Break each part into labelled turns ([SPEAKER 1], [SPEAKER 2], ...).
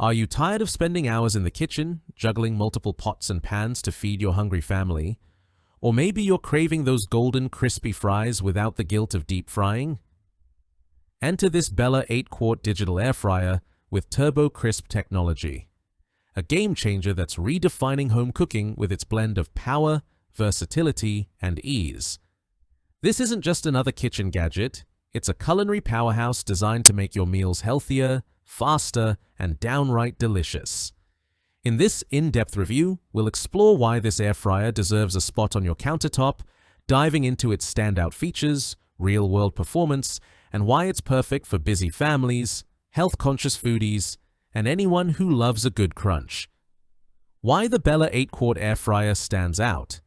[SPEAKER 1] Are you tired of spending hours in the kitchen, juggling multiple pots and pans to feed your hungry family? Or maybe you're craving those golden, crispy fries without the guilt of deep frying? Enter this Bella 8-quart digital air fryer with TurboCrisp Technology, a game changer that's redefining home cooking with its blend of power, versatility, and ease. This isn't just another kitchen gadget, it's a culinary powerhouse designed to make your meals healthier, faster, and downright delicious. In this in-depth review, we'll explore why this air fryer deserves a spot on your countertop, diving into its standout features, real-world performance, and why it's perfect for busy families, health-conscious foodies, and anyone who loves a good crunch. Why the Bella 8-quart air fryer stands out.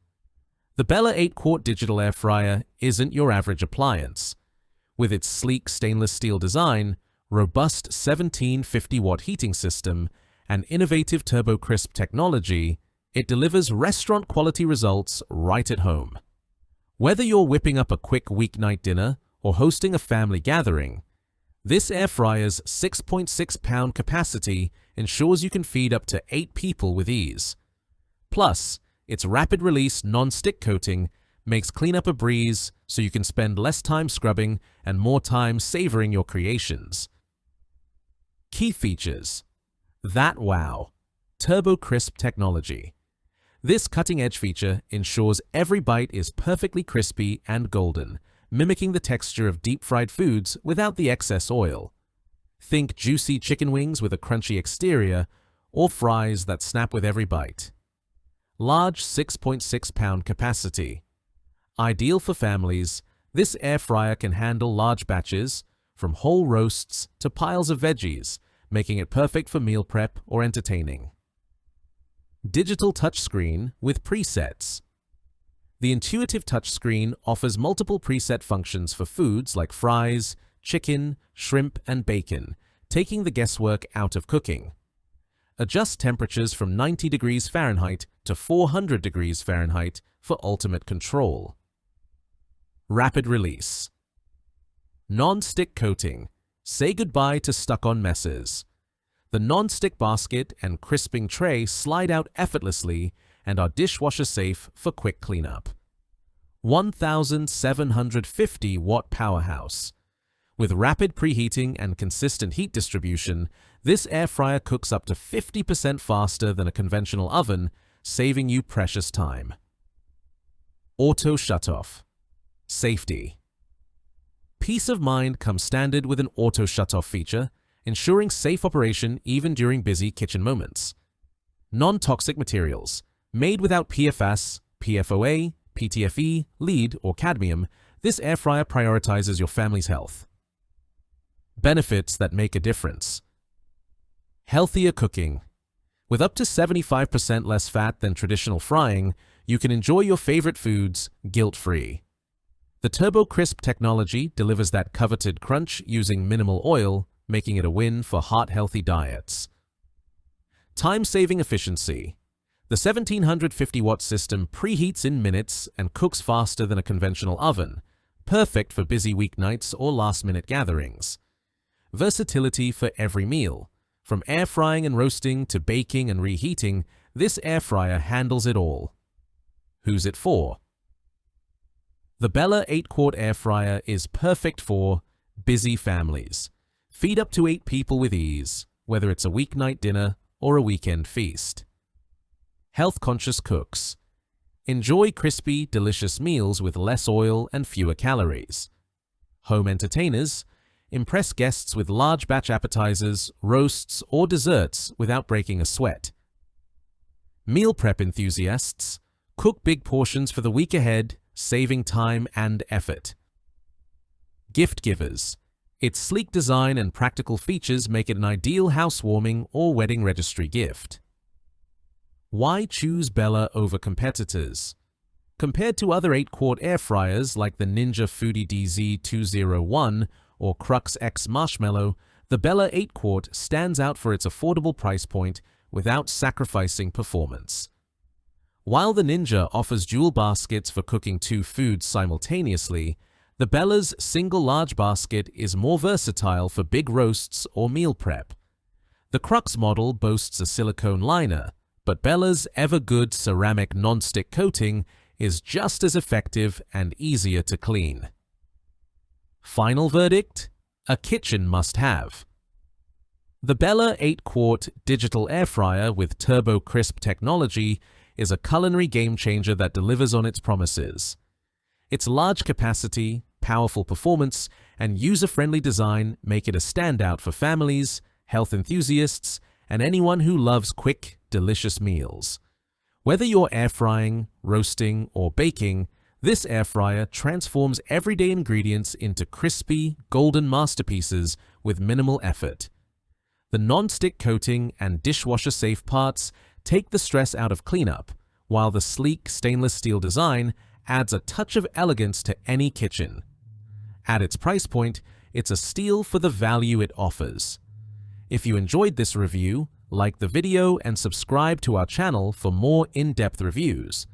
[SPEAKER 1] The Bella 8-quart digital air fryer isn't your average appliance. With its sleek stainless steel design, robust 1750-watt heating system, and innovative TurboCrisp technology, it delivers restaurant-quality results right at home. Whether you're whipping up a quick weeknight dinner or hosting a family gathering, this air fryer's 6.6-pound capacity ensures you can feed up to 8 people with ease. Plus, its RapidRelease Non-Stick Coating makes cleanup a breeze so you can spend less time scrubbing and more time savoring your creations. Key features. That wow! TurboCrisp Technology. This cutting-edge feature ensures every bite is perfectly crispy and golden, mimicking the texture of deep-fried foods without the excess oil. Think juicy chicken wings with a crunchy exterior, or fries that snap with every bite. Large 6.6-pound capacity. Ideal for families, this air fryer can handle large batches, from whole roasts to piles of veggies, making it perfect for meal prep or entertaining. Digital touchscreen with presets. The intuitive touchscreen offers multiple preset functions for foods like fries, chicken, shrimp, and bacon, taking the guesswork out of cooking. Adjust temperatures from 90 degrees Fahrenheit to 400 degrees Fahrenheit for ultimate control. Rapid release. Non-stick coating. Say goodbye to stuck-on messes. The non-stick basket and crisping tray slide out effortlessly and are dishwasher safe for quick cleanup. 1750-watt powerhouse. With rapid preheating and consistent heat distribution, this air fryer cooks up to 50% faster than a conventional oven, saving you precious time. Auto shutoff. Safety. Peace of mind comes standard with an auto shutoff feature, ensuring safe operation even during busy kitchen moments. Non-toxic materials. Made without PFAS, PFOA, PTFE, lead, or cadmium, this air fryer prioritizes your family's health. Benefits that make a difference. Healthier cooking. With up to 75% less fat than traditional frying, you can enjoy your favorite foods guilt-free. The TurboCrisp technology delivers that coveted crunch using minimal oil, making it a win for heart-healthy diets. Time-saving efficiency. The 1750-watt system preheats in minutes and cooks faster than a conventional oven, perfect for busy weeknights or last-minute gatherings. Versatility for every meal. From air frying and roasting to baking and reheating, this air fryer handles it all. Who's it for? The Bella 8-quart air fryer is perfect for busy families. Feed up to 8 people with ease, whether it's a weeknight dinner or a weekend feast. Health-conscious cooks. Enjoy crispy, delicious meals with less oil and fewer calories. Home entertainers. Impress guests with large batch appetizers, roasts, or desserts without breaking a sweat. Meal prep enthusiasts. Cook big portions for the week ahead, saving time and effort. Gift givers. Its sleek design and practical features make it an ideal housewarming or wedding registry gift. Why choose Bella over competitors? Compared to other 8-quart air fryers like the Ninja Foodi DZ201 or Crux X Marshmallow, the Bella 8-quart stands out for its affordable price point without sacrificing performance. While the Ninja offers dual baskets for cooking 2 foods simultaneously, the Bella's single large basket is more versatile for big roasts or meal prep. The Crux model boasts a silicone liner, but Bella's ever-good ceramic non-stick coating is just as effective and easier to clean. Final verdict: a kitchen must-have. The Bella 8-quart digital air fryer with TurboCrisp technology is a culinary game-changer that delivers on its promises. Its large capacity, powerful performance, and user-friendly design make it a standout for families, health enthusiasts, and anyone who loves quick, delicious meals. Whether you're air frying, roasting, or baking, this air fryer transforms everyday ingredients into crispy, golden masterpieces with minimal effort. The non-stick coating and dishwasher-safe parts take the stress out of cleanup, while the sleek stainless steel design adds a touch of elegance to any kitchen. At its price point, it's a steal for the value it offers. If you enjoyed this review, like the video and subscribe to our channel for more in-depth reviews.